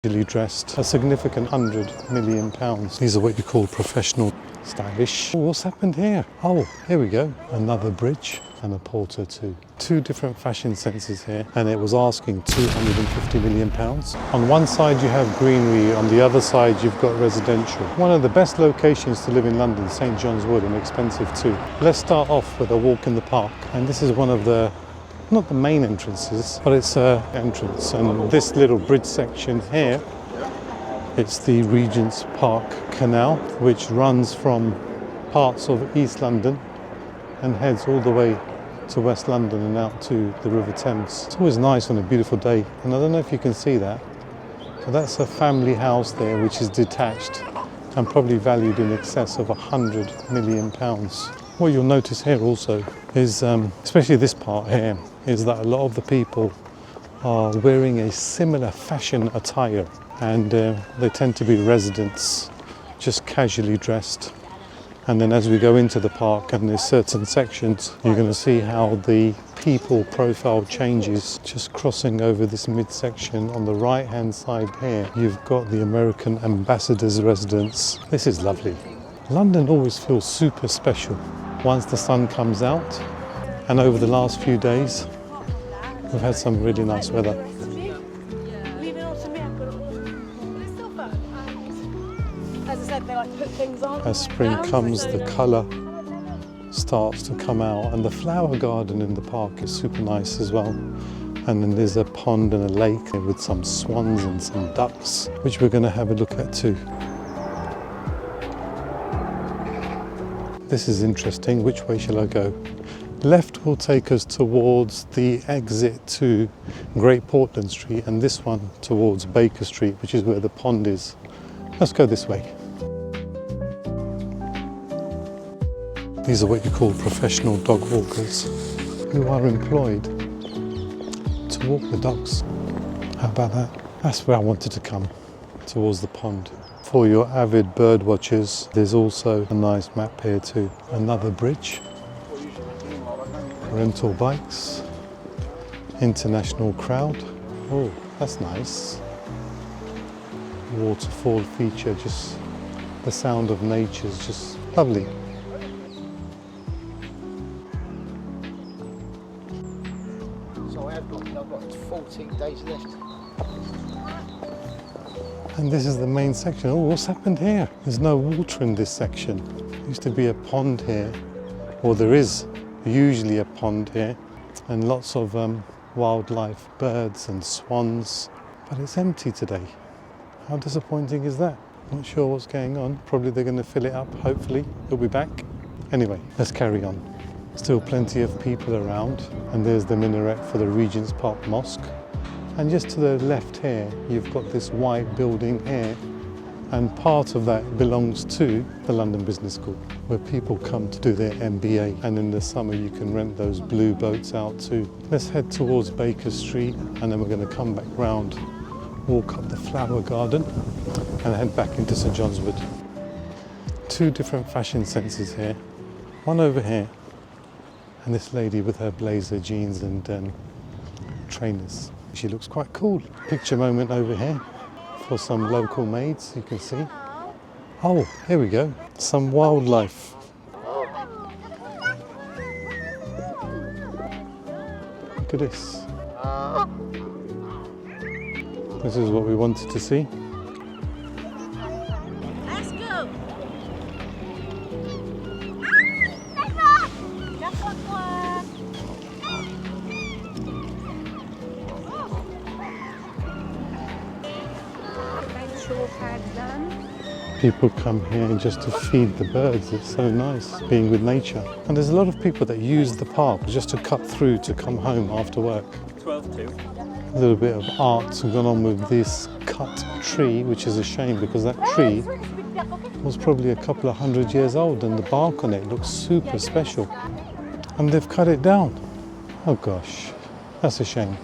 Dressed, a significant £100 million. These are what you call professional, stylish. Oh, what's happened here? Oh, here we go. Another bridge and a porter too. Two different fashion senses here, and it was asking £250 million. On one side you have greenery, on the other side you've got residential. One of the best locations to live in London, St John's Wood, and expensive too. Let's start off with a walk in the park, and this is one of the not the main entrances, but it's an entrance. And this little bridge section here, it's the Regents Park Canal, which runs from parts of East London and heads all the way to West London and out to the River Thames. It's always nice on a beautiful day, and I don't know if you can see that, but that's a family house there which is detached and probably valued in excess of £100 million. What you'll notice here also is, especially this part here, is that a lot of the people are wearing a similar fashion attire, and they tend to be residents, just casually dressed. And then as we go into the park and there's certain sections, you're going to see how the people profile changes. Just crossing over this midsection on the right hand side here, you've got the American ambassador's residence. This is lovely. London always feels super special once the sun comes out, and over the last few days we've had some really nice weather. As spring comes, the colour starts to come out, and the flower garden in the park is super nice as well. And then there's a pond and a lake with some swans and some ducks, which we're going to have a look at too. This is interesting. Which way shall I go? Left will take us towards the exit to Great Portland Street, and this one towards Baker Street, which is where the pond is. Let's go this way. These are what you call professional dog walkers who are employed to walk the dogs. How about that? That's where I wanted to come, towards the pond. For your avid bird watchers, there's also a nice map here too. Another bridge, rental bikes, international crowd. Oh, that's nice. Waterfall feature, just the sound of nature is just lovely. So I've got 14 days left. And this is the main section. Oh, what's happened here? There's no water in this section. There used to be a pond here, or there is usually a pond here, and lots of wildlife, birds and swans, but it's empty today. How disappointing is that? Not sure what's going on. Probably they're going to fill it up, hopefully. It'll be back. Anyway, let's carry on. Still plenty of people around, and there's the minaret for the Regents Park Mosque. And just to the left here, you've got this white building here, and part of that belongs to the London Business School, where people come to do their MBA, and in the summer you can rent those blue boats out too. Let's head towards Baker Street, and then we're going to come back round, walk up the flower garden, and head back into St John's Wood. Two different fashion senses here, one over here, and this lady with her blazer, jeans and trainers. She looks quite cool. Picture moment over here for some local maids, you can see. Oh, here we go. Some wildlife. Look at this. This is what we wanted to see. Let's go. People come here just to feed the birds. It's so nice being with nature. And there's a lot of people that use the park just to cut through to come home after work. 12-2. A little bit of art's gone on with this cut tree, which is a shame because that tree was probably a couple of 100 years old, and the bark on it looks super special. And they've cut it down. Oh gosh, that's a shame.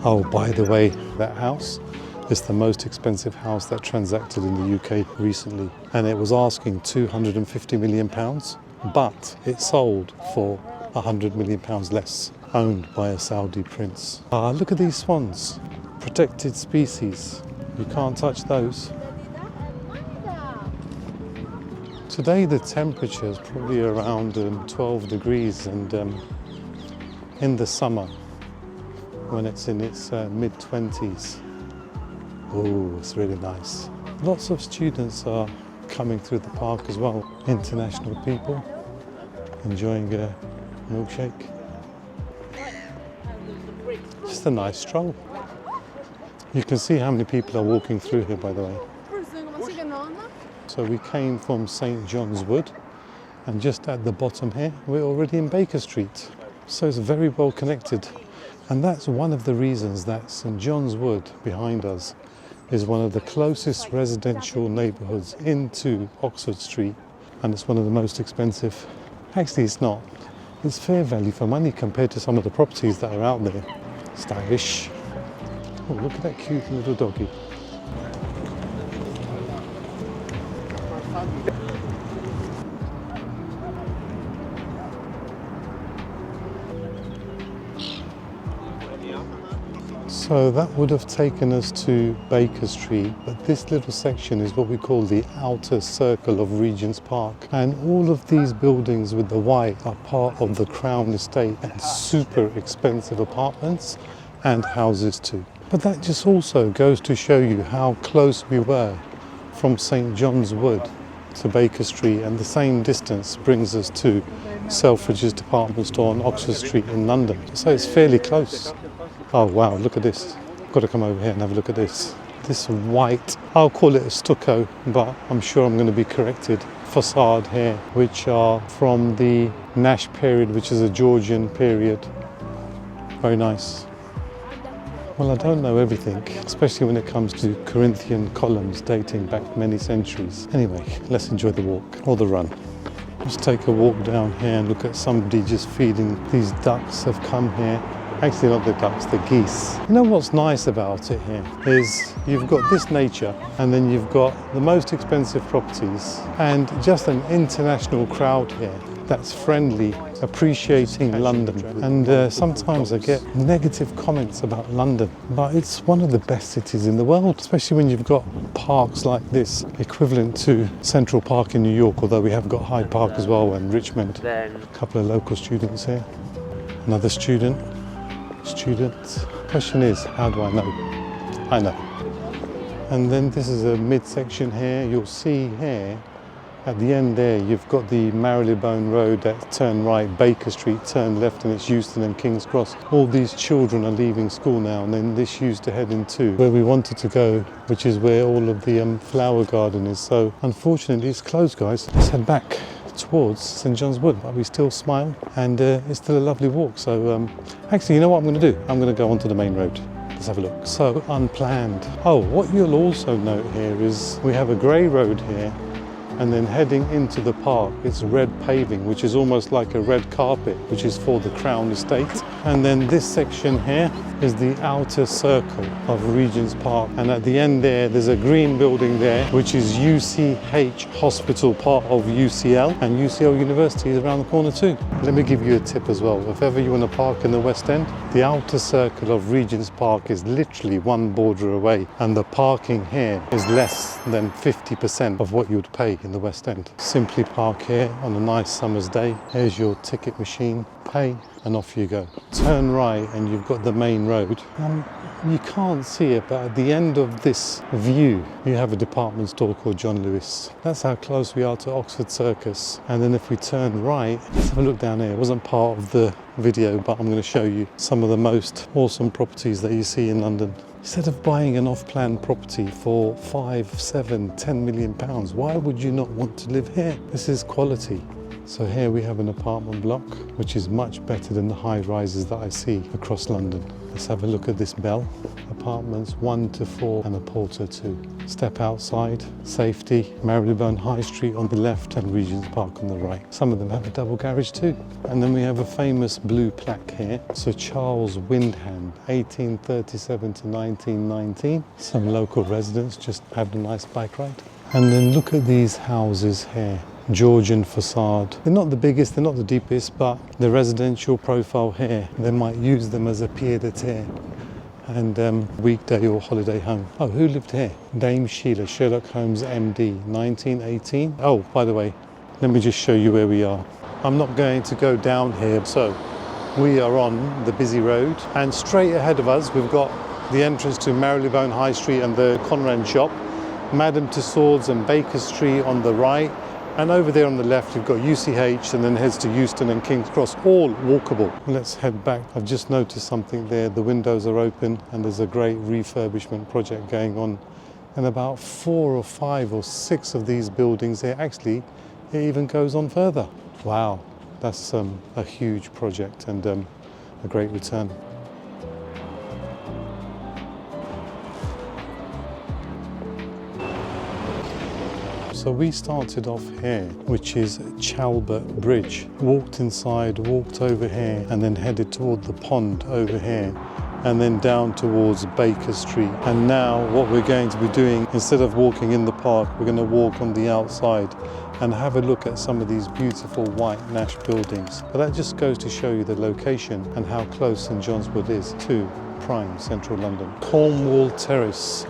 Oh, by the way, that house is the most expensive house that transacted in the UK recently, and it was asking £250 million, but it sold for £100 million less. owned by a Saudi prince. Ah, look at these swans. Protected species. You can't touch those. Today the temperature is probably around 12 degrees, and in the summer, when it's in its mid-20s, oh, it's really nice. Lots of students are coming through the park as well. International people enjoying a milkshake. Just a nice stroll. You can see how many people are walking through here, by the way. So we came from St John's Wood, and just at the bottom here we're already in Baker Street. So it's very well connected, and that's one of the reasons that St John's Wood behind us is one of the closest residential neighbourhoods into Oxford Street, and it's one of the most expensive. Actually it's not. It's fair value for money compared to some of the properties that are out there. Stylish. Oh, look at that cute little doggy. So that would have taken us to Baker Street, but this little section is what we call the outer circle of Regent's Park. And all of these buildings with the white are part of the Crown Estate, and super expensive apartments and houses too. But that just also goes to show you how close we were from St John's Wood to Baker Street, and the same distance brings us to Selfridge's department store on Oxford Street in London. So it's fairly close. Oh wow, look at this. Got to come over here and have a look at this. This white, I'll call it a stucco, but I'm sure I'm going to be corrected, facade here, which are from the Nash period, which is a Georgian period. Very nice. Well, I don't know everything, especially when it comes to Corinthian columns dating back many centuries. Anyway, let's enjoy the walk, or the run. Let's take a walk down here and look at somebody just feeding. These ducks have come here. Actually not the ducks, the geese. You know what's nice about it here is you've got this nature, and then you've got the most expensive properties and just an international crowd here that's friendly, appreciating London. And sometimes I get negative comments about London, but it's one of the best cities in the world, especially when you've got parks like this, equivalent to Central Park in New York, although we have got Hyde Park as well, and Richmond. A couple of local students here. Another student. Question is, how do I know? I know. And then this is a midsection here. You'll see here at the end there, you've got the Marylebone Road that turn right, Baker Street turn left, and it's Euston and King's Cross. All these children are leaving school now, and then this used to head into where we wanted to go, which is where all of the flower garden is. So unfortunately it's closed, guys. Let's head back towards St John's Wood, but we still smile, and it's still a lovely walk. So actually, you know what I'm going to do? I'm going to go onto the main road. Let's have a look. So unplanned. Oh, what you'll also note here is we have a grey road here, and then heading into the park it's red paving, which is almost like a red carpet, which is for the Crown Estate. And then this section here is the outer circle of Regent's Park, and at the end there's a green building there which is UCH Hospital, part of UCL, and UCL University is around the corner too. Let me give you a tip as well. If ever you want to park in the West End, the outer circle of Regent's Park is literally one border away, and the parking here is less than 50% of what you would pay in the West End. Simply park here on a nice summer's day. Here's your ticket machine, pay, and off you go. Turn right and you've got the main road. You can't see it, but at the end of this view you have a department store called John Lewis. That's how close we are to Oxford Circus. And then if we turn right, let's have a look down here. It wasn't part of the video, but I'm going to show you some of the most awesome properties that you see in London. Instead of buying an off-plan property for 5, 7, 10 million pounds, why would you not want to live here? This is quality. So here we have an apartment block, which is much better than the high rises that I see across London. Let's have a look at this bell. Apartments 1 to 4 and a porter 2. Step outside, safety, Marylebone High Street on the left and Regent's Park on the right. Some of them have a double garage too. And then we have a famous blue plaque here. Sir Charles Windham, 1837 to 1919. Some local residents just had a nice bike ride. And then look at these houses here. Georgian facade. They're not the biggest, they're not the deepest, but the residential profile here, they might use them as a pied-à-terre and weekday or holiday home. Oh, who lived here? Dame Sheila, Sherlock Holmes MD, 1918. Oh, by the way, let me just show you where we are. I'm not going to go down here, so we are on the busy road, and straight ahead of us we've got the entrance to Marylebone High Street and the Conran shop, Madame Tussauds and Baker Street on the right, and over there on the left you've got UCH, and then heads to Euston and King's Cross, all walkable. Let's head back. I've just noticed something there. The windows are open and there's a great refurbishment project going on. And about 4 or 5 or 6 of these buildings here, actually it even goes on further. Wow, that's a huge project and a great return. So we started off here, which is Chalbert Bridge. Walked inside, walked over here, and then headed toward the pond over here, and then down towards Baker Street. And now what we're going to be doing, instead of walking in the park, we're going to walk on the outside and have a look at some of these beautiful white Nash buildings. But that just goes to show you the location and how close St John's Wood is to prime central London. Cornwall Terrace.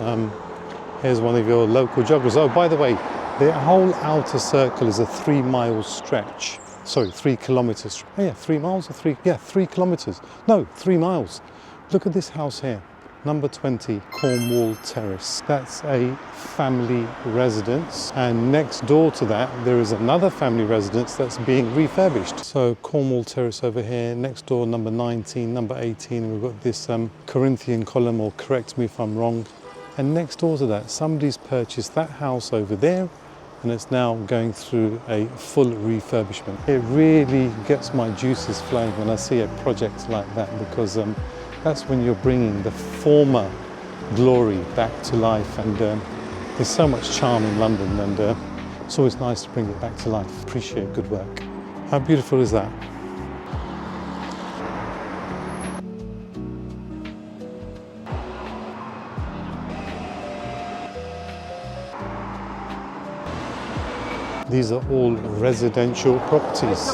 Here's one of your local joggers. Oh, by the way, the whole outer circle is a 3-mile stretch. Sorry, 3 kilometres. Oh yeah, 3 miles or 3? Yeah, 3 kilometres. No, 3 miles. Look at this house here. Number 20, Cornwall Terrace. That's a family residence. And next door to that, there is another family residence that's being refurbished. So Cornwall Terrace over here. Next door, number 19, number 18. We've got this Corinthian column, or correct me if I'm wrong. And next door to that, somebody's purchased that house over there, and it's now going through a full refurbishment. It really gets my juices flowing when I see a project like that, because that's when you're bringing the former glory back to life, and there's so much charm in London, and it's always nice to bring it back to life. Appreciate good work. How beautiful is that? These are all residential properties.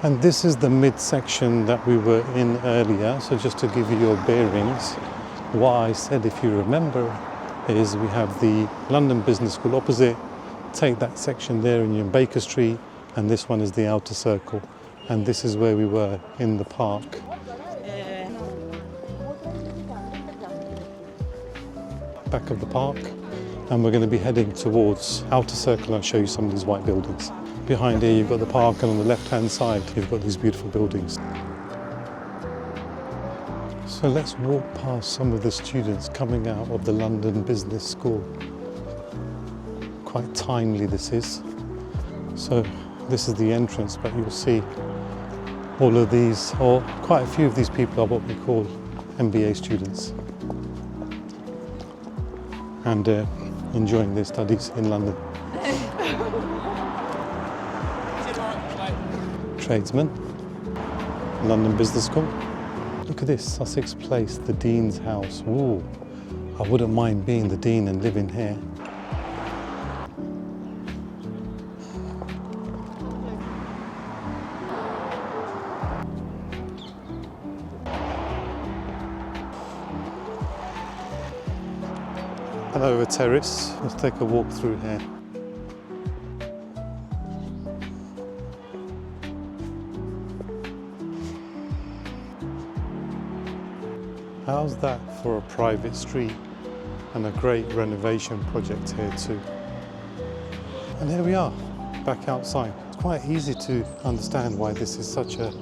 And this is the midsection that we were in earlier. So just to give you your bearings, what I said, if you remember, is we have the London Business School opposite. Take that section there and you're in Baker Street, and this one is the outer circle. And this is where we were in the park. Back of the park. And we're going to be heading towards outer circle and show you some of these white buildings. Behind here you've got the park, and on the left hand side you've got these beautiful buildings. So let's walk past some of the students coming out of the London Business School. Quite timely this is. So this is the entrance, but you'll see all of these, or quite a few of these people, are what we call MBA students, and enjoying their studies in London. Tradesmen, London Business School. Look at this, Sussex Place, the Dean's house. Ooh, I wouldn't mind being the Dean and living here. Hello, a terrace. Let's take a walk through here. How's that for a private street, and a great renovation project here too. And here we are, back outside. It's quite easy to understand why this is such a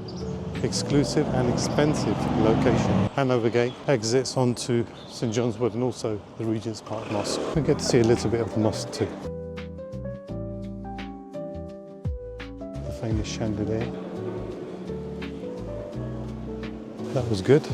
exclusive and expensive location. Hanover Gate exits onto St John's Wood and also the Regent's Park Mosque. We get to see a little bit of the mosque too. The famous chandelier. That was good.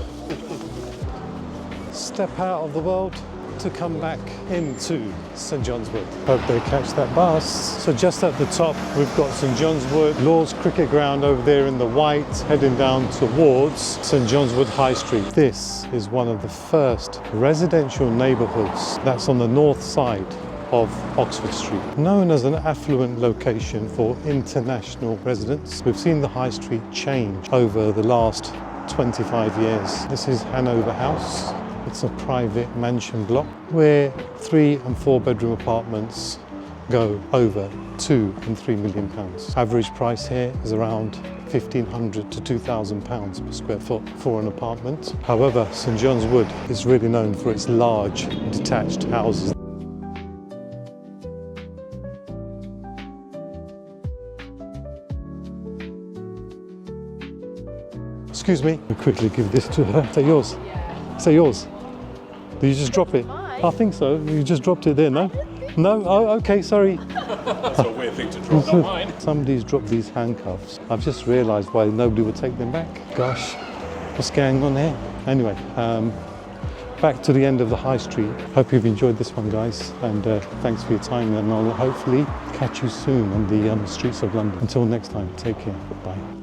Step out of the world to come back into St John's Wood. Hope they catch that bus. So just at the top we've got St John's Wood, Lord's Cricket Ground over there in the white, heading down towards St John's Wood High Street. This is one of the first residential neighbourhoods that's on the north side of Oxford Street. Known as an affluent location for international residents, we've seen the high street change over the last 25 years. This is Hanover House. It's a private mansion block where 3 and 4 bedroom apartments go over 2 and 3 million pounds. Average price here is around £1,500 to £2,000 per square foot for an apartment. However, St John's Wood is really known for its large detached houses. Excuse me, I'll quickly give this to her. Is that yours? Yeah. Is that yours? Did you just drop it? Mine. I think so. You just dropped it there, no? No? Oh, okay, sorry. That's a weird thing to drop, not mine. Somebody's dropped these handcuffs. I've just realised why nobody would take them back. Gosh, what's going on here? Anyway, back to the end of the high street. Hope you've enjoyed this one, guys, and thanks for your time, and I'll hopefully catch you soon on the streets of London. Until next time, take care. Bye.